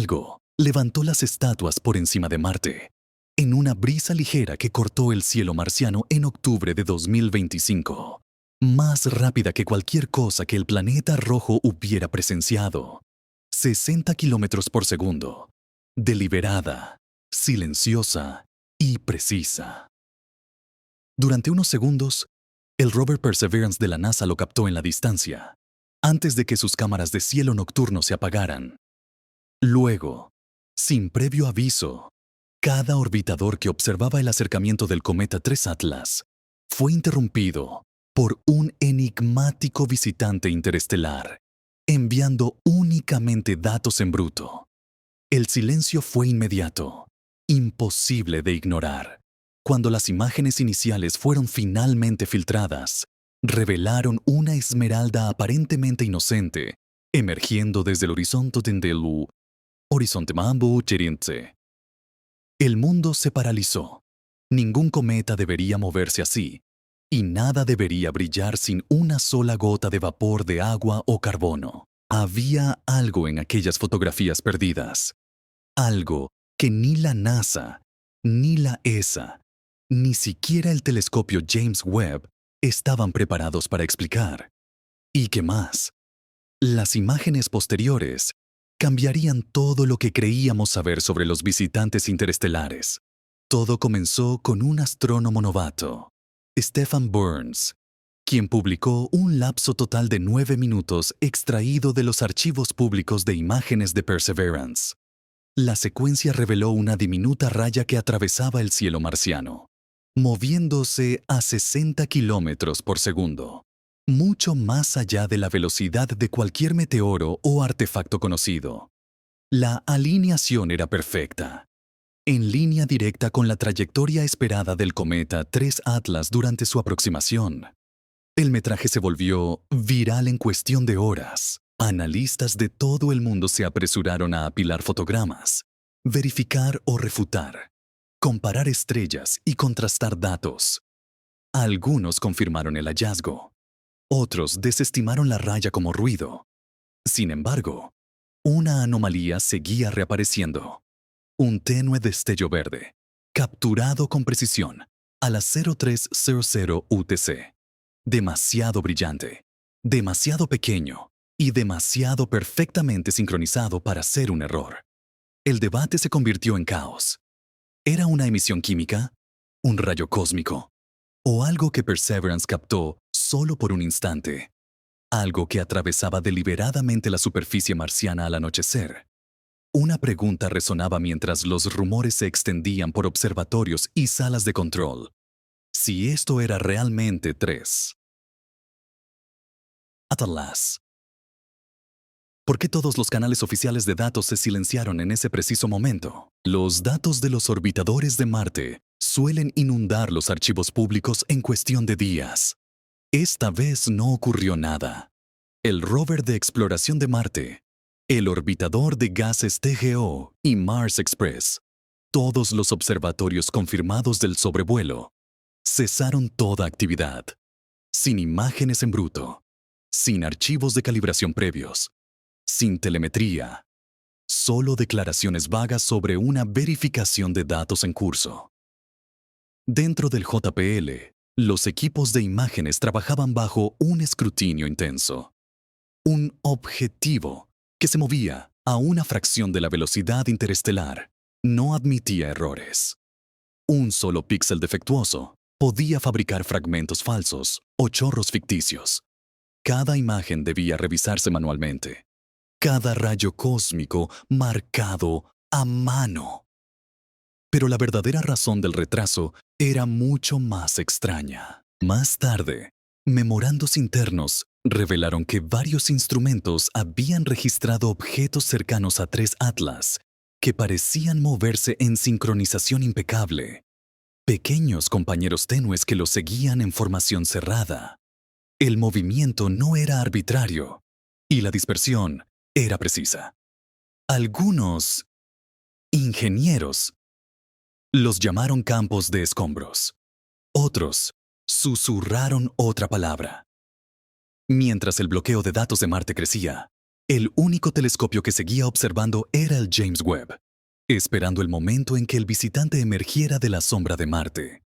Algo levantó las estatuas por encima de Marte, en una brisa ligera que cortó el cielo marciano en octubre de 2025, más rápida que cualquier cosa que el planeta rojo hubiera presenciado. 60 kilómetros por segundo, deliberada, silenciosa y precisa. Durante unos segundos, el rover Perseverance de la NASA lo captó en la distancia, antes de que sus cámaras de cielo nocturno se apagaran. Luego, sin previo aviso, cada orbitador que observaba el acercamiento del cometa 3 Atlas fue interrumpido por un enigmático visitante interestelar, enviando únicamente datos en bruto. El silencio fue inmediato, imposible de ignorar. Cuando las imágenes iniciales fueron finalmente filtradas, revelaron una esmeralda aparentemente inocente, emergiendo desde el horizonte del horizonte Mambo Cheriense. El mundo se paralizó. Ningún cometa debería moverse así, y nada debería brillar sin una sola gota de vapor de agua o carbono. Había algo en aquellas fotografías perdidas. Algo que ni la NASA, ni la ESA, ni siquiera el telescopio James Webb estaban preparados para explicar. ¿Y qué más? Las imágenes posteriores cambiarían todo lo que creíamos saber sobre los visitantes interestelares. Todo comenzó con un astrónomo novato, Stephan Burns, quien publicó un lapso total de 9 minutos extraído de los archivos públicos de imágenes de Perseverance. La secuencia reveló una diminuta raya que atravesaba el cielo marciano, moviéndose a 60 kilómetros por segundo, mucho más allá de la velocidad de cualquier meteoro o artefacto conocido. La alineación era perfecta, en línea directa con la trayectoria esperada del cometa 3 Atlas durante su aproximación. El metraje se volvió viral en cuestión de horas. Analistas de todo el mundo se apresuraron a apilar fotogramas, verificar o refutar, comparar estrellas y contrastar datos. Algunos confirmaron el hallazgo. Otros desestimaron la raya como ruido. Sin embargo, una anomalía seguía reapareciendo. Un tenue destello verde, capturado con precisión a las 0300 UTC. Demasiado brillante, demasiado pequeño y demasiado perfectamente sincronizado para ser un error. El debate se convirtió en caos. ¿Era una emisión química? ¿Un rayo cósmico? ¿O algo que Perseverance captó solo por un instante? Algo que atravesaba deliberadamente la superficie marciana al anochecer. Una pregunta resonaba mientras los rumores se extendían por observatorios y salas de control. Si esto era realmente 3 Atlas. ¿Por qué todos los canales oficiales de datos se silenciaron en ese preciso momento? Los datos de los orbitadores de Marte suelen inundar los archivos públicos en cuestión de días. Esta vez no ocurrió nada. El rover de exploración de Marte, el orbitador de gases TGO y Mars Express, todos los observatorios confirmados del sobrevuelo, cesaron toda actividad, sin imágenes en bruto, sin archivos de calibración previos, sin telemetría, solo declaraciones vagas sobre una verificación de datos en curso. Dentro del JPL, los equipos de imágenes trabajaban bajo un escrutinio intenso. Un objetivo que se movía a una fracción de la velocidad interestelar no admitía errores. Un solo píxel defectuoso podía fabricar fragmentos falsos o chorros ficticios. Cada imagen debía revisarse manualmente. Cada rayo cósmico marcado a mano. Pero la verdadera razón del retraso era mucho más extraña. Más tarde, memorandos internos revelaron que varios instrumentos habían registrado objetos cercanos a 3 Atlas que parecían moverse en sincronización impecable. Pequeños compañeros tenues que los seguían en formación cerrada. El movimiento no era arbitrario y la dispersión era precisa. Algunos ingenieros los llamaron campos de escombros. Otros susurraron otra palabra. Mientras el bloqueo de datos de Marte crecía, El único telescopio que seguía observando era el James Webb, esperando el momento en que el visitante emergiera de la sombra de Marte.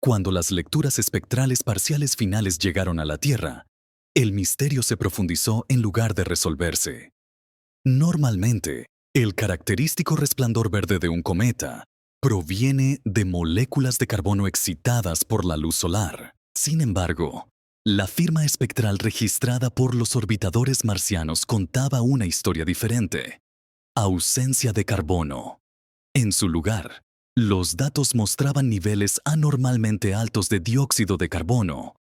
Cuando las lecturas espectrales parciales finales llegaron a la Tierra, el misterio se profundizó en lugar de resolverse. Normalmente, el característico resplandor verde de un cometa proviene de moléculas de carbono excitadas por la luz solar. Sin embargo, la firma espectral registrada por los orbitadores marcianos contaba una historia diferente: ausencia de carbono. En su lugar, los datos mostraban niveles anormalmente altos de dióxido de carbono,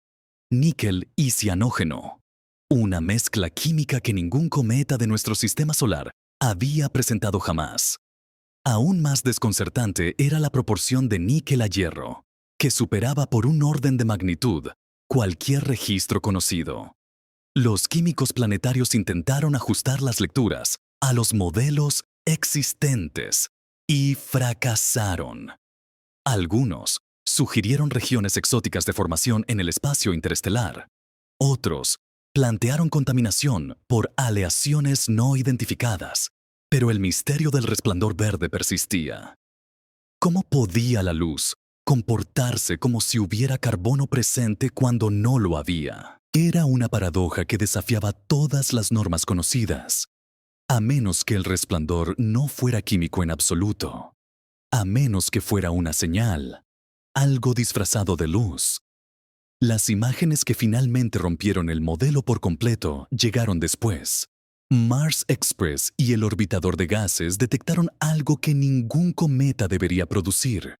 níquel y cianógeno, una mezcla química que ningún cometa de nuestro sistema solar había presentado jamás. Aún más desconcertante era la proporción de níquel a hierro, que superaba por un orden de magnitud cualquier registro conocido. Los químicos planetarios intentaron ajustar las lecturas a los modelos existentes y fracasaron. Algunos sugirieron regiones exóticas de formación en el espacio interestelar. Otros plantearon contaminación por aleaciones no identificadas, pero el misterio del resplandor verde persistía. ¿Cómo podía la luz comportarse como si hubiera carbono presente cuando no lo había? Era una paradoja que desafiaba todas las normas conocidas, a menos que el resplandor no fuera químico en absoluto, a menos que fuera una señal, algo disfrazado de luz. Las imágenes que finalmente rompieron el modelo por completo llegaron después. Mars Express y el orbitador de gases detectaron algo que ningún cometa debería producir: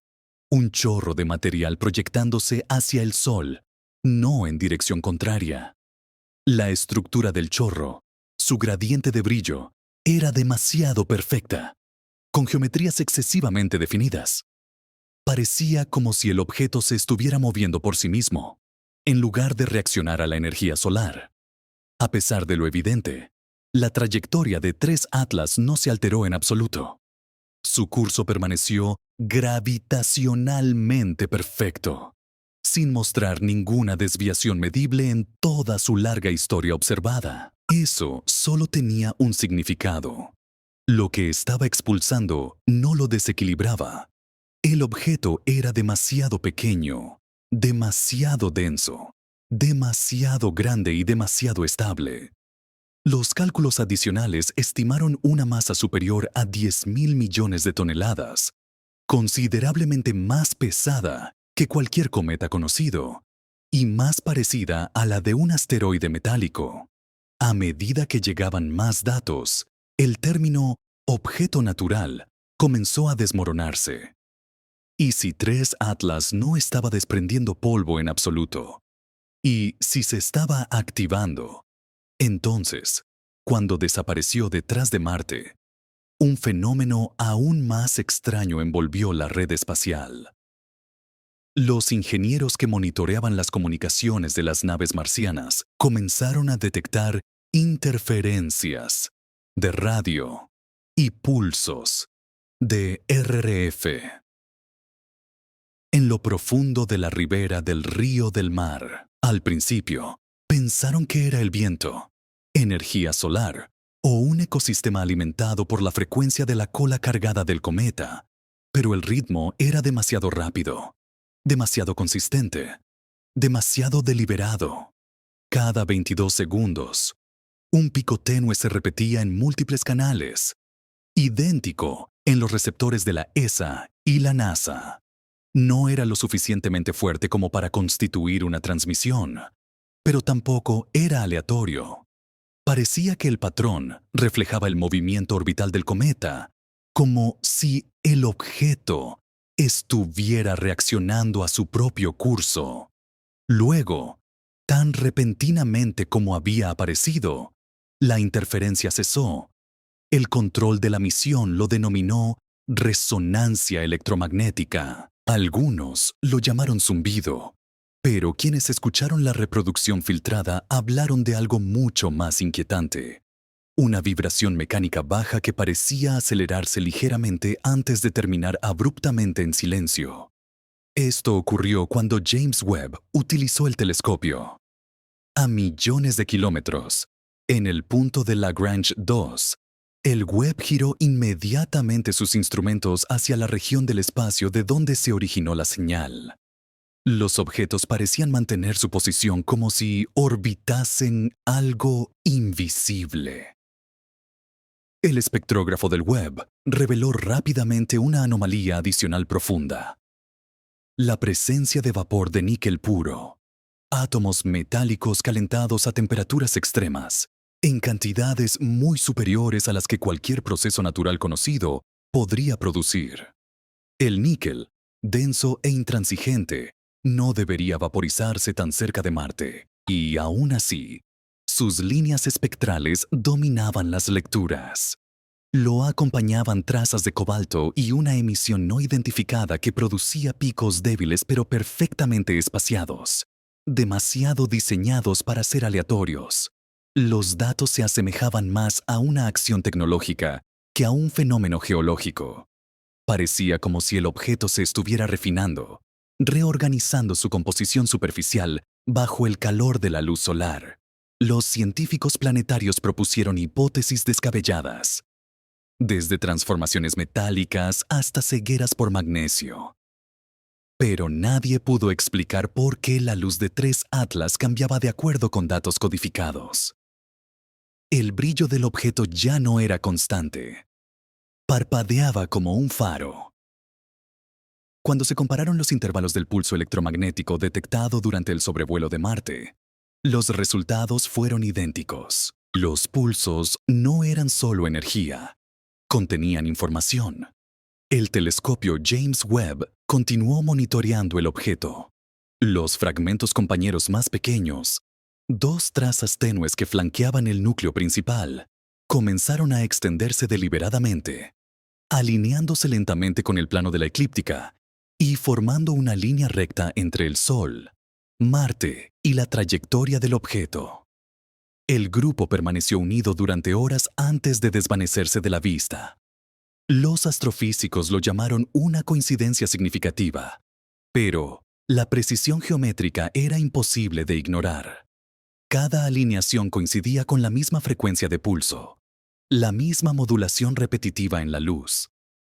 un chorro de material proyectándose hacia el Sol, no en dirección contraria. La estructura del chorro, su gradiente de brillo, era demasiado perfecta, con geometrías excesivamente definidas. Parecía como si el objeto se estuviera moviendo por sí mismo, en lugar de reaccionar a la energía solar. A pesar de lo evidente, la trayectoria de 3 Atlas no se alteró en absoluto. Su curso permaneció gravitacionalmente perfecto, sin mostrar ninguna desviación medible en toda su larga historia observada. Eso solo tenía un significado. Lo que estaba expulsando no lo desequilibraba. El objeto era demasiado pequeño, demasiado denso, demasiado grande y demasiado estable. Los cálculos adicionales estimaron una masa superior a 10.000 millones de toneladas, considerablemente más pesada que cualquier cometa conocido, y más parecida a la de un asteroide metálico. A medida que llegaban más datos, el término objeto natural comenzó a desmoronarse. ¿Y si 3 Atlas no estaba desprendiendo polvo en absoluto? ¿Y si se estaba activando? Entonces, cuando desapareció detrás de Marte, un fenómeno aún más extraño envolvió la red espacial. Los ingenieros que monitoreaban las comunicaciones de las naves marcianas comenzaron a detectar interferencias de radio y pulsos de RRF en lo profundo de la ribera del río del mar. Al principio, pensaron que era el viento, energía solar o un ecosistema alimentado por la frecuencia de la cola cargada del cometa, pero el ritmo era demasiado rápido, demasiado consistente, demasiado deliberado. Cada 22 segundos, un pico tenue se repetía en múltiples canales, idéntico en los receptores de la ESA y la NASA. No era lo suficientemente fuerte como para constituir una transmisión, pero tampoco era aleatorio. Parecía que el patrón reflejaba el movimiento orbital del cometa, como si el objeto estuviera reaccionando a su propio curso. Luego, tan repentinamente como había aparecido, la interferencia cesó. El control de la misión lo denominó resonancia electromagnética. Algunos lo llamaron zumbido, pero quienes escucharon la reproducción filtrada hablaron de algo mucho más inquietante: una vibración mecánica baja que parecía acelerarse ligeramente antes de terminar abruptamente en silencio. Esto ocurrió cuando James Webb utilizó el telescopio. A millones de kilómetros, En el punto de Lagrange 2, el Webb giró inmediatamente sus instrumentos hacia la región del espacio de donde se originó la señal. Los objetos parecían mantener su posición como si orbitasen algo invisible. El espectrógrafo del Webb reveló rápidamente una anomalía adicional profunda: la presencia de vapor de níquel puro, átomos metálicos calentados a temperaturas extremas, en cantidades muy superiores a las que cualquier proceso natural conocido podría producir. El níquel, denso e intransigente, no debería vaporizarse tan cerca de Marte, y aún así, sus líneas espectrales dominaban las lecturas. Lo acompañaban trazas de cobalto y una emisión no identificada que producía picos débiles pero perfectamente espaciados, demasiado diseñados para ser aleatorios. Los datos se asemejaban más a una acción tecnológica que a un fenómeno geológico. Parecía como si el objeto se estuviera refinando, reorganizando su composición superficial bajo el calor de la luz solar. Los científicos planetarios propusieron hipótesis descabelladas, desde transformaciones metálicas hasta cegueras por magnesio. Pero nadie pudo explicar por qué la luz de 3 Atlas cambiaba de acuerdo con datos codificados. El brillo del objeto ya no era constante. Parpadeaba como un faro. Cuando se compararon los intervalos del pulso electromagnético detectado durante el sobrevuelo de Marte, los resultados fueron idénticos. Los pulsos no eran solo energía, contenían información. El telescopio James Webb continuó monitoreando el objeto. Los fragmentos compañeros más pequeños, 2 trazas tenues que flanqueaban el núcleo principal, comenzaron a extenderse deliberadamente, alineándose lentamente con el plano de la eclíptica y formando una línea recta entre el Sol, Marte y la trayectoria del objeto. El grupo permaneció unido durante horas antes de desvanecerse de la vista. Los astrofísicos lo llamaron una coincidencia significativa, pero la precisión geométrica era imposible de ignorar. Cada alineación coincidía con la misma frecuencia de pulso, la misma modulación repetitiva en la luz.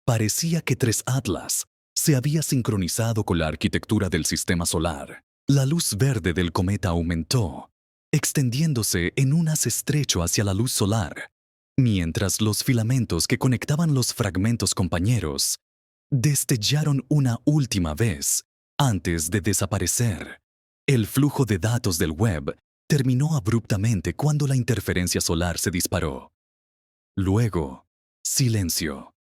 Parecía que 3 Atlas se había sincronizado con la arquitectura del sistema solar. La luz verde del cometa aumentó, extendiéndose en un haz estrecho hacia la luz solar, mientras los filamentos que conectaban los fragmentos compañeros destellaron una última vez antes de desaparecer. El flujo de datos del Webb terminó abruptamente cuando la interferencia solar se disparó. Luego, silencio.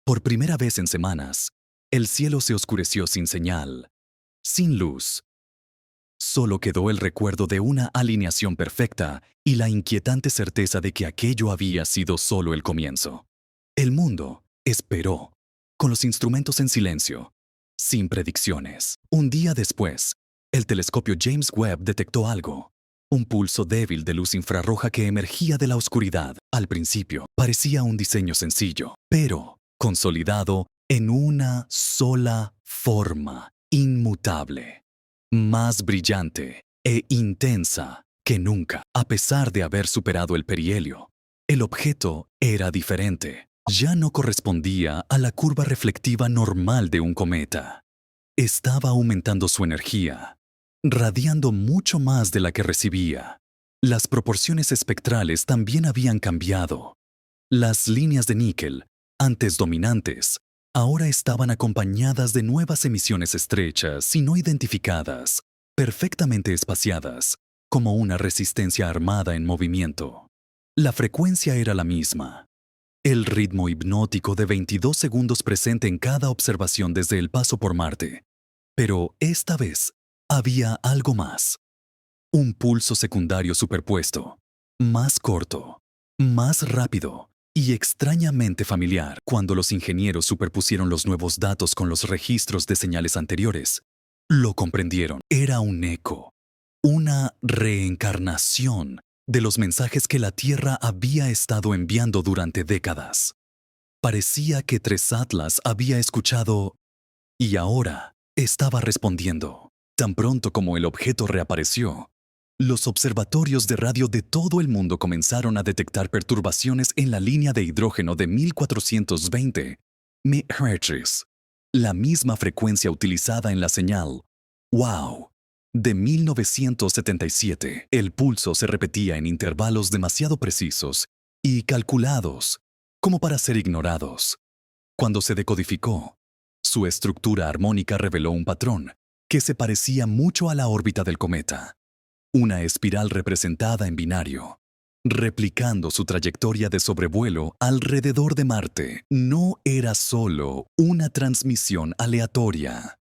Por primera vez en semanas, el cielo se oscureció sin señal, sin luz. Solo quedó el recuerdo de una alineación perfecta y la inquietante certeza de que aquello había sido solo el comienzo. El mundo esperó, con los instrumentos en silencio, sin predicciones. Un día después, el telescopio James Webb detectó algo, un pulso débil de luz infrarroja que emergía de la oscuridad. Al principio, parecía un diseño sencillo, pero consolidado en una sola forma, inmutable, más brillante e intensa que nunca. A pesar de haber superado el perihelio, el objeto era diferente. Ya no correspondía a la curva reflectiva normal de un cometa. Estaba aumentando su energía, radiando mucho más de la que recibía. Las proporciones espectrales también habían cambiado. Las líneas de níquel, antes dominantes, ahora estaban acompañadas de nuevas emisiones estrechas y no identificadas, perfectamente espaciadas, como una resistencia armada en movimiento. La frecuencia era la misma. El ritmo hipnótico de 22 segundos presente en cada observación desde el paso por Marte. Pero esta vez había algo más. Un pulso secundario superpuesto, más corto, más rápido y extrañamente familiar. Cuando los ingenieros superpusieron los nuevos datos con los registros de señales anteriores, lo comprendieron. Era un eco, una reencarnación de los mensajes que la Tierra había estado enviando durante décadas. Parecía que 3 Atlas había escuchado y ahora estaba respondiendo. Tan pronto como el objeto reapareció, Los observatorios de radio de todo el mundo comenzaron a detectar perturbaciones en la línea de hidrógeno de 1420 MHz, la misma frecuencia utilizada en la señal WOW de 1977. El pulso se repetía en intervalos demasiado precisos y calculados como para ser ignorados. Cuando se decodificó, su estructura armónica reveló un patrón que se parecía mucho a la órbita del cometa. Una espiral representada en binario, replicando su trayectoria de sobrevuelo alrededor de Marte. No era solo una transmisión aleatoria.